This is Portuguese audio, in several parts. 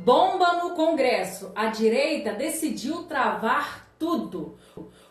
Bomba no Congresso. A direita decidiu travar tudo.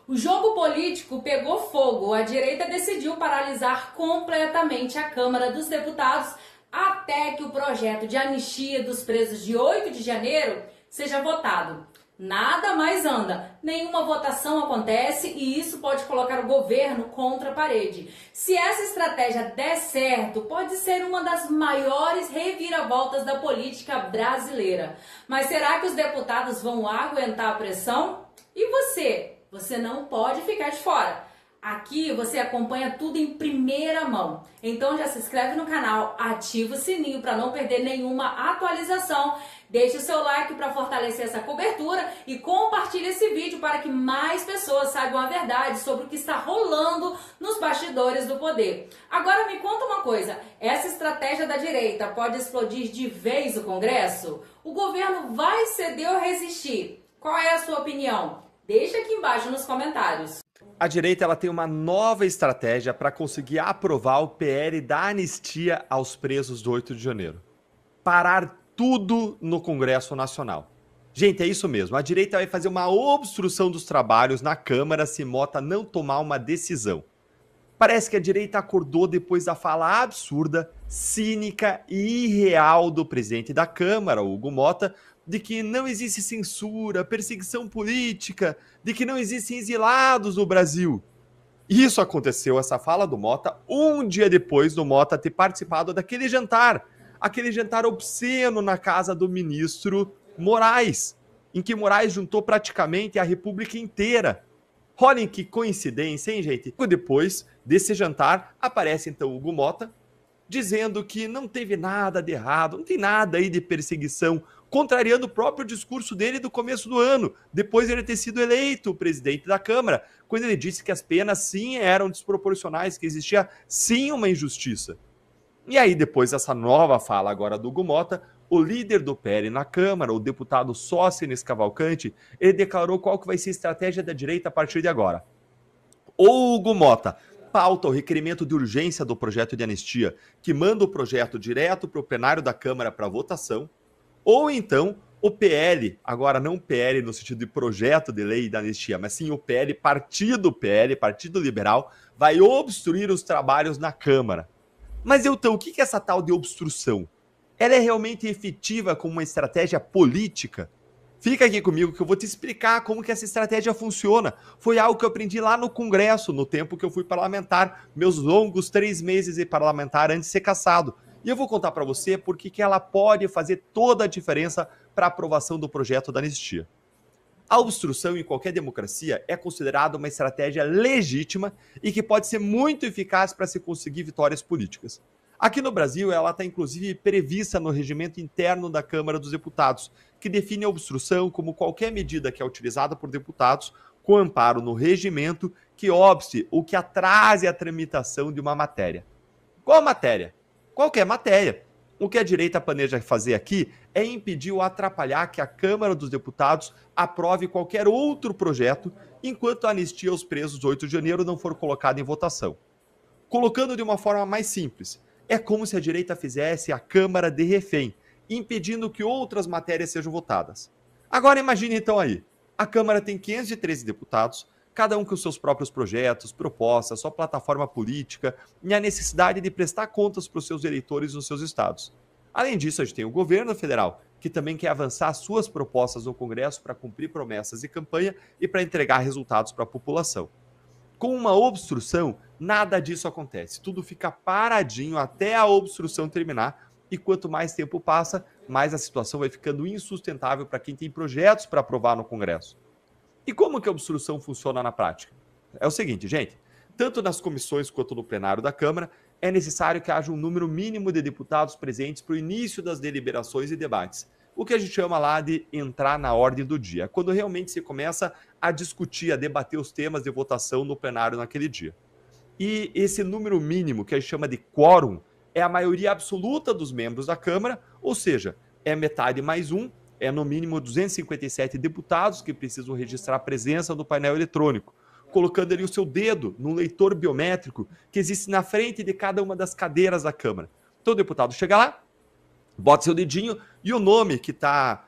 O jogo político pegou fogo. A direita decidiu paralisar completamente a Câmara dos Deputados até que o projeto de anistia dos presos de 8 de janeiro seja votado. Nada mais anda, nenhuma votação acontece e isso pode colocar o governo contra a parede. Se essa estratégia der certo, pode ser uma das maiores reviravoltas da política brasileira. Mas será que os deputados vão aguentar a pressão? E você? Você não pode ficar de fora. Aqui você acompanha tudo em primeira mão. Então já se inscreve no canal, ativa o sininho para não perder nenhuma atualização. Deixe o seu like para fortalecer essa cobertura e compartilhe esse vídeo para que mais pessoas saibam a verdade sobre o que está rolando nos bastidores do poder. Agora me conta uma coisa, essa estratégia da direita pode explodir de vez o Congresso? O governo vai ceder ou resistir? Qual é a sua opinião? Deixa aqui embaixo nos comentários. A direita ela tem uma nova estratégia para conseguir aprovar o PL da anistia aos presos do 8 de janeiro. Parar tudo no Congresso Nacional. Gente, é isso mesmo. A direita vai fazer uma obstrução dos trabalhos na Câmara se Mota não tomar uma decisão. Parece que a direita acordou depois da fala absurda, cínica e irreal do presidente da Câmara, Hugo Mota, de que não existe censura, perseguição política, de que não existem exilados no Brasil. Isso aconteceu, essa fala do Mota, um dia depois do Mota ter participado daquele jantar, aquele jantar obsceno na casa do ministro Moraes, em que Moraes juntou praticamente a República inteira. Olhem que coincidência, hein, gente? Depois desse jantar, aparece então Hugo Mota, dizendo que não teve nada de errado, não tem nada aí de perseguição, contrariando o próprio discurso dele do começo do ano, depois de ele ter sido eleito presidente da Câmara, quando ele disse que as penas sim eram desproporcionais, que existia sim uma injustiça. E aí, depois dessa nova fala agora do Hugo Mota, o líder do PL na Câmara, o deputado Sóstenes Cavalcante, ele declarou qual que vai ser a estratégia da direita a partir de agora. O Hugo Mota pauta o requerimento de urgência do projeto de anistia, que manda o projeto direto para o plenário da Câmara para votação, ou então o PL, agora não o PL no sentido de projeto de lei da anistia, mas sim o PL, Partido Liberal, vai obstruir os trabalhos na Câmara. Mas então, o que é essa tal de obstrução? Ela é realmente efetiva como uma estratégia política? Fica aqui comigo que eu vou te explicar como que essa estratégia funciona. Foi algo que eu aprendi lá no Congresso, no tempo que eu fui parlamentar, meus longos 3 meses de parlamentar antes de ser cassado. E eu vou contar para você por que ela pode fazer toda a diferença para a aprovação do projeto da anistia. A obstrução em qualquer democracia é considerada uma estratégia legítima e que pode ser muito eficaz para se conseguir vitórias políticas. Aqui no Brasil, ela está inclusive prevista no regimento interno da Câmara dos Deputados, que define a obstrução como qualquer medida que é utilizada por deputados com amparo no regimento que obste ou que atrase a tramitação de uma matéria. Qual matéria? Qualquer matéria. O que a direita planeja fazer aqui é impedir ou atrapalhar que a Câmara dos Deputados aprove qualquer outro projeto enquanto a anistia aos presos do 8 de janeiro não for colocada em votação. Colocando de uma forma mais simples, é como se a direita fizesse a Câmara de refém, impedindo que outras matérias sejam votadas. Agora imagine então aí, a Câmara tem 513 deputados, cada um com seus próprios projetos, propostas, sua plataforma política e a necessidade de prestar contas para os seus eleitores nos seus estados. Além disso, a gente tem o governo federal, que também quer avançar suas propostas no Congresso para cumprir promessas de campanha e para entregar resultados para a população. Com uma obstrução, nada disso acontece. Tudo fica paradinho até a obstrução terminar e quanto mais tempo passa, mais a situação vai ficando insustentável para quem tem projetos para aprovar no Congresso. E como que a obstrução funciona na prática? É o seguinte, gente, tanto nas comissões quanto no plenário da Câmara, é necessário que haja um número mínimo de deputados presentes para o início das deliberações e debates, o que a gente chama lá de entrar na ordem do dia, quando realmente se começa a discutir, a debater os temas de votação no plenário naquele dia. E esse número mínimo, que a gente chama de quórum, é a maioria absoluta dos membros da Câmara, ou seja, é metade mais um, é no mínimo 257 deputados que precisam registrar a presença no painel eletrônico, colocando ali o seu dedo no leitor biométrico que existe na frente de cada uma das cadeiras da Câmara. Então o deputado chega lá, bota seu dedinho e o nome que está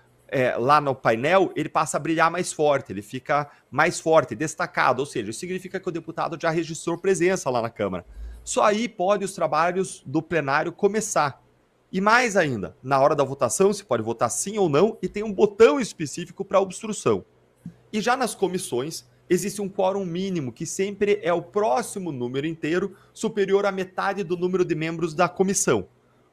lá no painel, ele passa a brilhar mais forte, ele fica mais forte, destacado, ou seja, isso significa que o deputado já registrou presença lá na Câmara. Só aí pode os trabalhos do plenário começar. E mais ainda, na hora da votação, se pode votar sim ou não, e tem um botão específico para obstrução. E já nas comissões, existe um quórum mínimo, que sempre é o próximo número inteiro superior à metade do número de membros da comissão.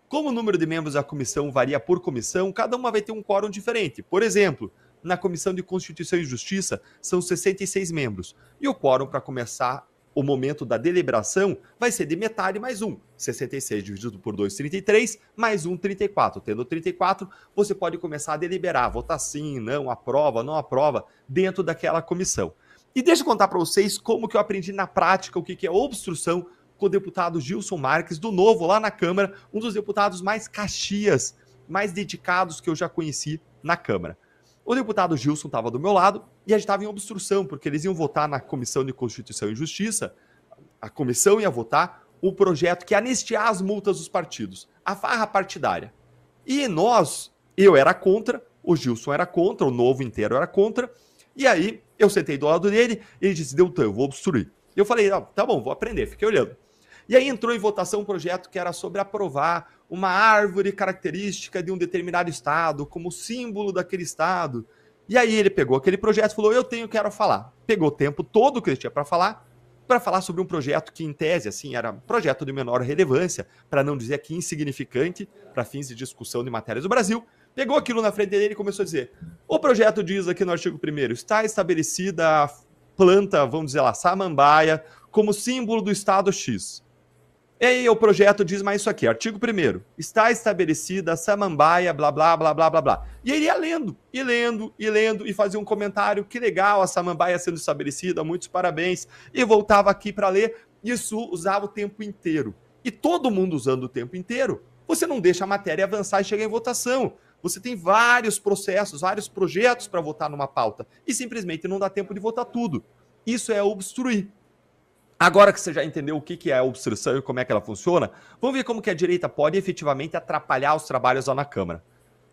Como o número de membros da comissão varia por comissão, cada uma vai ter um quórum diferente. Por exemplo, na Comissão de Constituição e Justiça, são 66 membros. E o quórum para começar o momento da deliberação vai ser de metade mais um. 66 dividido por 2, 33, mais um, 34. Tendo 34, você pode começar a deliberar, votar sim, não, aprova, não aprova, dentro daquela comissão. E deixa eu contar para vocês como que eu aprendi na prática o que é obstrução com o deputado Gilson Marques, do Novo, lá na Câmara, um dos deputados mais caxias, mais dedicados que eu já conheci na Câmara. O deputado Gilson estava do meu lado e a gente estava em obstrução, porque eles iam votar na Comissão de Constituição e Justiça, a comissão ia votar o projeto que anistiar as multas dos partidos, a farra partidária. E eu era contra, o Gilson era contra, o Novo inteiro era contra, e aí eu sentei do lado dele e ele disse, Deltan, eu vou obstruir. Eu falei, tá bom, vou aprender, fiquei olhando. E aí entrou em votação um projeto que era sobre aprovar uma árvore característica de um determinado estado, como símbolo daquele estado. E aí ele pegou aquele projeto e falou, quero falar. Pegou o tempo todo que ele tinha para falar sobre um projeto que, em tese, assim, era um projeto de menor relevância, para não dizer aqui insignificante, para fins de discussão de matérias do Brasil. Pegou aquilo na frente dele e começou a dizer, o projeto diz aqui no artigo 1º, está estabelecida a planta, vamos dizer lá, samambaia, como símbolo do estado X. E aí o projeto diz mais isso aqui, artigo 1º, está estabelecida a samambaia, blá, blá, blá, blá, blá, blá. E ele ia lendo, e fazia um comentário, que legal a samambaia sendo estabelecida, muitos parabéns, e voltava aqui para ler, isso usava o tempo inteiro. E todo mundo usando o tempo inteiro, você não deixa a matéria avançar e chegar em votação. Você tem vários processos, vários projetos para votar numa pauta, e simplesmente não dá tempo de votar tudo. Isso é obstruir. Agora que você já entendeu o que é a obstrução e como é que ela funciona, vamos ver como que a direita pode efetivamente atrapalhar os trabalhos lá na Câmara.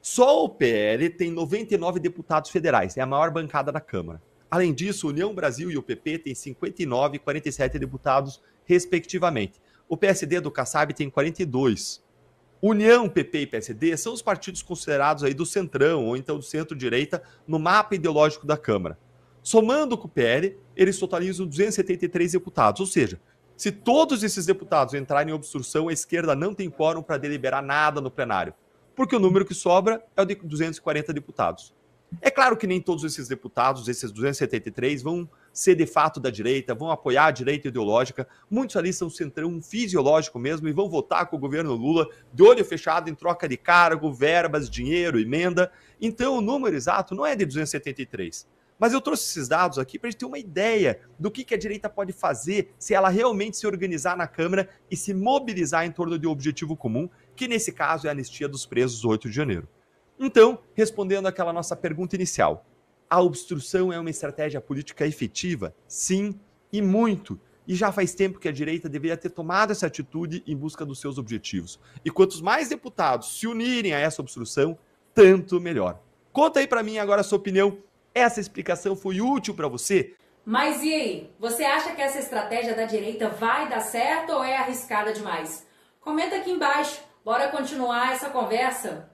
Só o PL tem 99 deputados federais, é a maior bancada da Câmara. Além disso, União Brasil e o PP têm 59 e 47 deputados, respectivamente. O PSD do Kassab tem 42. União, PP e PSD são os partidos considerados aí do centrão, ou então do centro-direita, no mapa ideológico da Câmara. Somando com o PL, eles totalizam 273 deputados, ou seja, se todos esses deputados entrarem em obstrução, a esquerda não tem quórum para deliberar nada no plenário, porque o número que sobra é o de 240 deputados. É claro que nem todos esses deputados, esses 273, vão ser de fato da direita, vão apoiar a direita ideológica, muitos ali são centrão fisiológico mesmo e vão votar com o governo Lula de olho fechado em troca de cargo, verbas, dinheiro, emenda. Então o número exato não é de 273. Mas eu trouxe esses dados aqui para a gente ter uma ideia do que a direita pode fazer se ela realmente se organizar na Câmara e se mobilizar em torno de um objetivo comum, que nesse caso é a anistia dos presos do 8 de janeiro. Então, respondendo àquela nossa pergunta inicial, a obstrução é uma estratégia política efetiva? Sim, e muito. E já faz tempo que a direita deveria ter tomado essa atitude em busca dos seus objetivos. E quantos mais deputados se unirem a essa obstrução, tanto melhor. Conta aí para mim agora a sua opinião. Essa explicação foi útil para você? Mas e aí? Você acha que essa estratégia da direita vai dar certo ou é arriscada demais? Comenta aqui embaixo. Bora continuar essa conversa?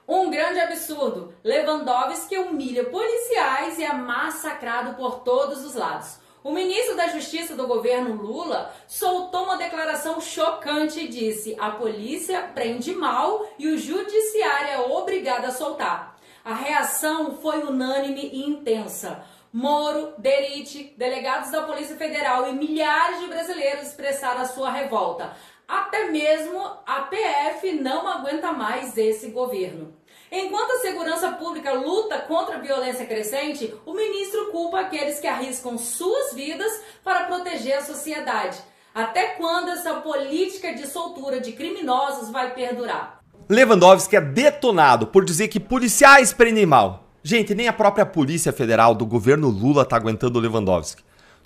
Um grande absurdo. Lewandowski humilha policiais e é massacrado por todos os lados. O ministro da Justiça do governo Lula soltou uma declaração chocante e disse: a polícia prende mal e o judiciário é obrigado a soltar. A reação foi unânime e intensa. Moro, Derite, delegados da Polícia Federal e milhares de brasileiros expressaram a sua revolta. Até mesmo a PF não aguenta mais esse governo. Enquanto a segurança pública luta contra a violência crescente, o ministro culpa aqueles que arriscam suas vidas para proteger a sociedade. Até quando essa política de soltura de criminosos vai perdurar? Lewandowski é detonado por dizer que policiais prendem mal. Gente, nem a própria Polícia Federal do governo Lula tá aguentando o Lewandowski.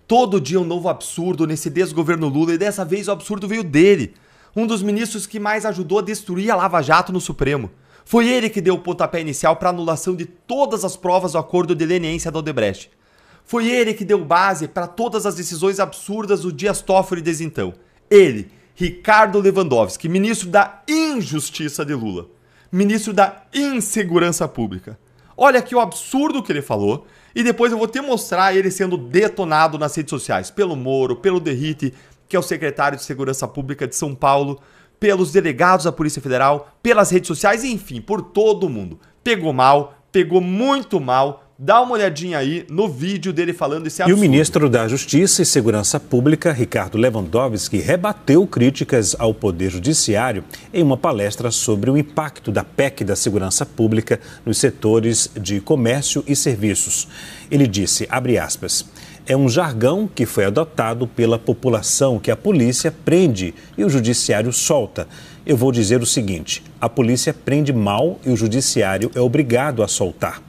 Todo dia um novo absurdo nesse desgoverno Lula e dessa vez o absurdo veio dele. Um dos ministros que mais ajudou a destruir a Lava Jato no Supremo. Foi ele que deu o pontapé inicial para a anulação de todas as provas do acordo de leniência da Odebrecht. Foi ele que deu base para todas as decisões absurdas do Dias Toffoli desde então. Ele, Ricardo Lewandowski, ministro da injustiça de Lula. Ministro da insegurança pública. Olha aqui o absurdo que ele falou. E depois eu vou te mostrar ele sendo detonado nas redes sociais. Pelo Moro, pelo Derrite, que é o secretário de Segurança Pública de São Paulo, pelos delegados da Polícia Federal, pelas redes sociais, enfim, por todo mundo. Pegou mal, pegou muito mal. Dá uma olhadinha aí no vídeo dele falando esse absurdo. E o ministro da Justiça e Segurança Pública, Ricardo Lewandowski, rebateu críticas ao Poder Judiciário em uma palestra sobre o impacto da PEC da Segurança Pública nos setores de comércio e serviços. Ele disse, abre aspas, é um jargão que foi adotado pela população que a polícia prende e o judiciário solta. Eu vou dizer o seguinte, a polícia prende mal e o judiciário é obrigado a soltar.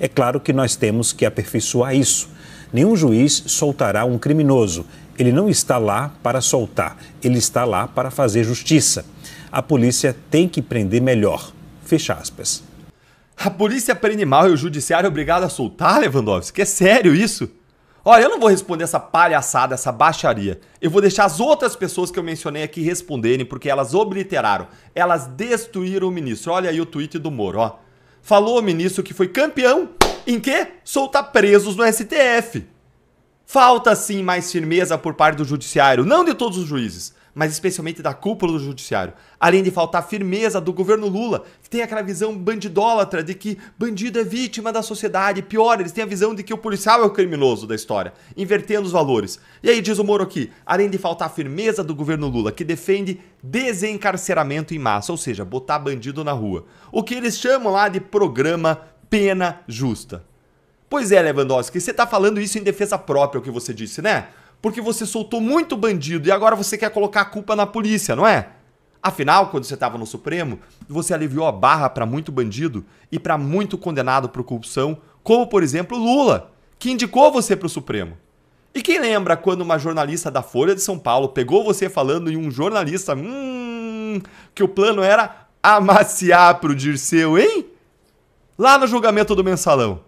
É claro que nós temos que aperfeiçoar isso. Nenhum juiz soltará um criminoso. Ele não está lá para soltar, ele está lá para fazer justiça. A polícia tem que prender melhor. Fecha aspas. A polícia prende mal e o judiciário é obrigado a soltar, Lewandowski? É sério isso? Olha, eu não vou responder essa palhaçada, essa baixaria. Eu vou deixar as outras pessoas que eu mencionei aqui responderem, porque elas obliteraram, elas destruíram o ministro. Olha aí o tweet do Moro, ó. Falou o ministro que foi campeão em quê? Soltar presos no STF. Falta sim mais firmeza por parte do judiciário, não de todos os juízes, mas especialmente da cúpula do judiciário. Além de faltar firmeza do governo Lula, que tem aquela visão bandidólatra de que bandido é vítima da sociedade. Pior, eles têm a visão de que o policial é o criminoso da história, invertendo os valores. E aí diz o Moro aqui, além de faltar firmeza do governo Lula, que defende desencarceramento em massa, ou seja, botar bandido na rua. O que eles chamam lá de programa Pena Justa. Pois é, Lewandowski, você tá falando isso em defesa própria, o que você disse, né? Porque você soltou muito bandido e agora você quer colocar a culpa na polícia, não é? Afinal, quando você estava no Supremo, você aliviou a barra para muito bandido e para muito condenado por corrupção, como, por exemplo, Lula, que indicou você para o Supremo. E quem lembra quando uma jornalista da Folha de São Paulo pegou você falando em um jornalista que o plano era amaciar pro Dirceu, hein? Lá no julgamento do Mensalão.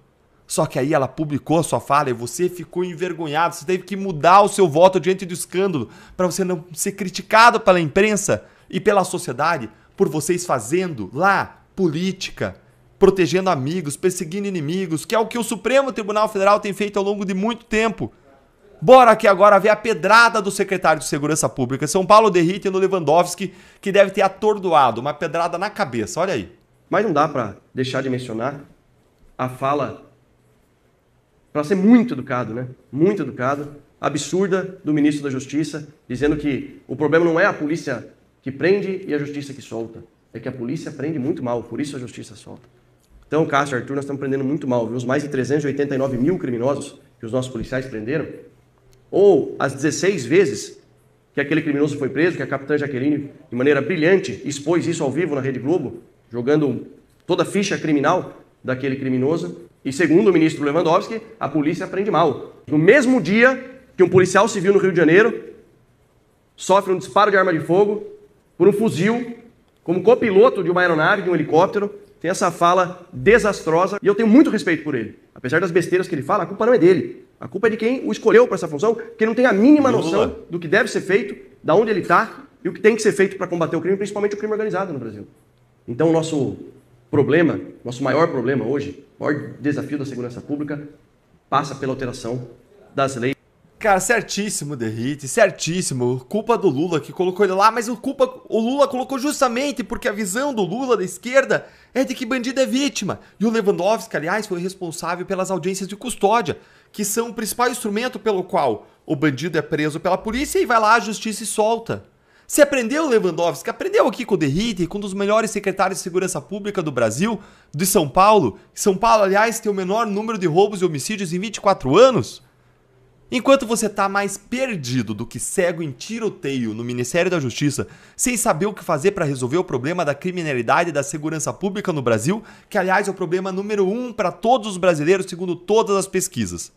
Só que aí ela publicou a sua fala e você ficou envergonhado. Você teve que mudar o seu voto diante do escândalo para você não ser criticado pela imprensa e pela sociedade por vocês fazendo lá política, protegendo amigos, perseguindo inimigos, que é o que o Supremo Tribunal Federal tem feito ao longo de muito tempo. Bora aqui agora ver a pedrada do secretário de Segurança Pública, São Paulo Derrite, no Lewandowski, que deve ter atordoado, uma pedrada na cabeça. Olha aí. Mas não dá para deixar de mencionar a fala, para ser muito educado, né? Muito educado, absurda do ministro da Justiça, dizendo que o problema não é a polícia que prende e a justiça que solta. É que a polícia prende muito mal, por isso a justiça solta. Então, Cássio e Arthur, nós estamos prendendo muito mal, viu? Os mais de 389 mil criminosos que os nossos policiais prenderam, ou as 16 vezes que aquele criminoso foi preso, que a capitã Jaqueline, de maneira brilhante, expôs isso ao vivo na Rede Globo, jogando toda a ficha criminal daquele criminoso. E segundo o ministro Lewandowski, a polícia prende mal. No mesmo dia que um policial civil no Rio de Janeiro sofre um disparo de arma de fogo por um fuzil, como copiloto de uma aeronave, de um helicóptero, tem essa fala desastrosa. E eu tenho muito respeito por ele. Apesar das besteiras que ele fala, a culpa não é dele. A culpa é de quem o escolheu para essa função, porque não tem a mínima noção do que deve ser feito, da onde ele está e o que tem que ser feito para combater o crime, principalmente o crime organizado no Brasil. Então, o nosso problema, nosso maior problema hoje, o maior desafio da segurança pública, passa pela alteração das leis. Cara, certíssimo, Derrite, certíssimo. Culpa do Lula que colocou ele lá, mas o Lula colocou justamente porque a visão do Lula da esquerda é de que bandido é vítima. E o Lewandowski, aliás, foi responsável pelas audiências de custódia, que são o principal instrumento pelo qual o bandido é preso pela polícia e vai lá à justiça e solta. Você aprendeu, Lewandowski? Aprendeu aqui com o Derrite, com um dos melhores secretários de segurança pública do Brasil, de São Paulo. São Paulo, aliás, tem o menor número de roubos e homicídios em 24 anos. Enquanto você tá mais perdido do que cego em tiroteio no Ministério da Justiça, sem saber o que fazer para resolver o problema da criminalidade e da segurança pública no Brasil, que aliás é o problema número 1 para todos os brasileiros, segundo todas as pesquisas.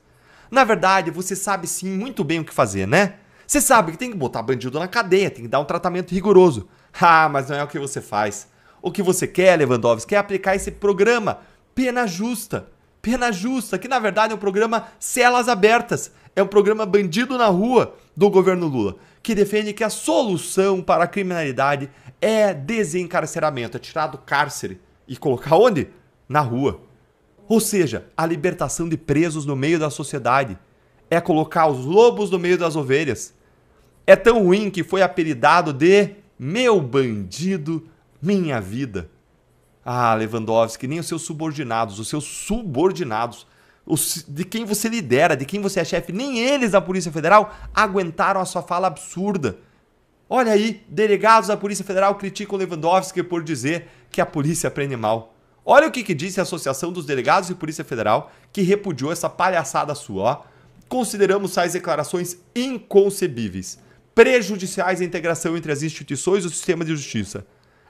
Na verdade, você sabe sim muito bem o que fazer, né? Você sabe que tem que botar bandido na cadeia, tem que dar um tratamento rigoroso. Ah, mas não é o que você faz. O que você quer, Lewandowski, é aplicar esse programa Pena Justa. Pena Justa, que na verdade é um programa celas abertas. É um programa bandido na rua do governo Lula, que defende que a solução para a criminalidade é desencarceramento, é tirar do cárcere e colocar onde? Na rua. Ou seja, a libertação de presos no meio da sociedade. É colocar os lobos no meio das ovelhas. É tão ruim que foi apelidado de meu bandido, minha vida. Ah, Lewandowski, nem os seus subordinados, de quem você lidera, de quem você é chefe, nem eles da Polícia Federal aguentaram a sua fala absurda. Olha aí, delegados da Polícia Federal criticam Lewandowski por dizer que a polícia prende mal. Olha o que disse a Associação dos Delegados de Polícia Federal, que repudiou essa palhaçada sua, ó. Consideramos tais declarações inconcebíveis, prejudiciais à integração entre as instituições do sistema de justiça.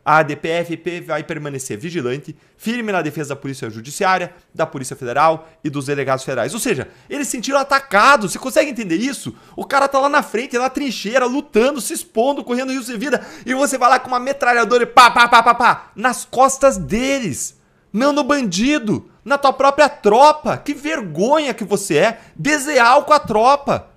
A ADPF vai permanecer vigilante, firme na defesa da Polícia Judiciária, da Polícia Federal e dos delegados federais. Ou seja, eles se sentiram atacados. Você consegue entender isso? O cara tá lá na frente, na trincheira, lutando, se expondo, correndo risco de vida, e você vai lá com uma metralhadora e pá, nas costas deles. Não no bandido, na tua própria tropa. Que vergonha que você é, desleal com a tropa.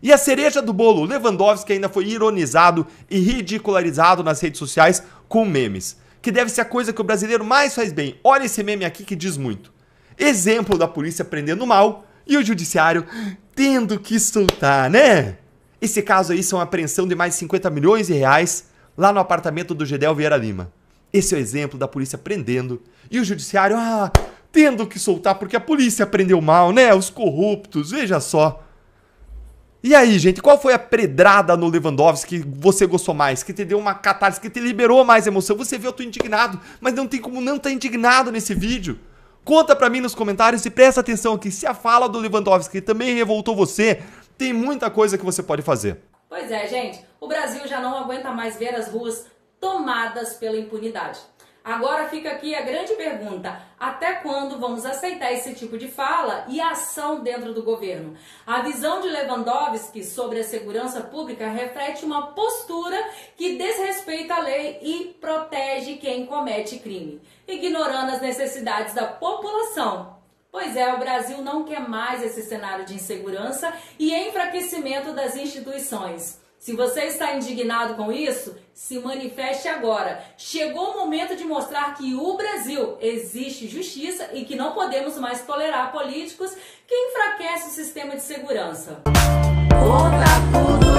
E a cereja do bolo, Lewandowski ainda foi ironizado e ridicularizado nas redes sociais com memes, que deve ser a coisa que o brasileiro mais faz bem. Olha esse meme aqui que diz muito. Exemplo da polícia prendendo mal e o judiciário tendo que soltar, né? Esse caso aí são a apreensão de mais de 50 milhões de reais lá no apartamento do Gedel Vieira Lima. Esse é o exemplo da polícia prendendo e o judiciário, tendo que soltar porque a polícia prendeu mal, né? Os corruptos, veja só. E aí, gente, qual foi a pedrada no Lewandowski que você gostou mais? Que te deu uma catarse, que te liberou mais emoção? Você viu, eu tô indignado, mas não tem como não estar indignado nesse vídeo. Conta pra mim nos comentários e presta atenção aqui. Se a fala do Lewandowski também revoltou você, tem muita coisa que você pode fazer. Pois é, gente. O Brasil já não aguenta mais ver as ruas tomadas pela impunidade. Agora fica aqui a grande pergunta: até quando vamos aceitar esse tipo de fala e ação dentro do governo? A visão de Lewandowski sobre a segurança pública reflete uma postura que desrespeita a lei e protege quem comete crime, ignorando as necessidades da população. Pois é, o Brasil não quer mais esse cenário de insegurança e enfraquecimento das instituições. Se você está indignado com isso, se manifeste agora. Chegou o momento de mostrar que o Brasil existe justiça e que não podemos mais tolerar políticos que enfraquecem o sistema de segurança. Contra tudo.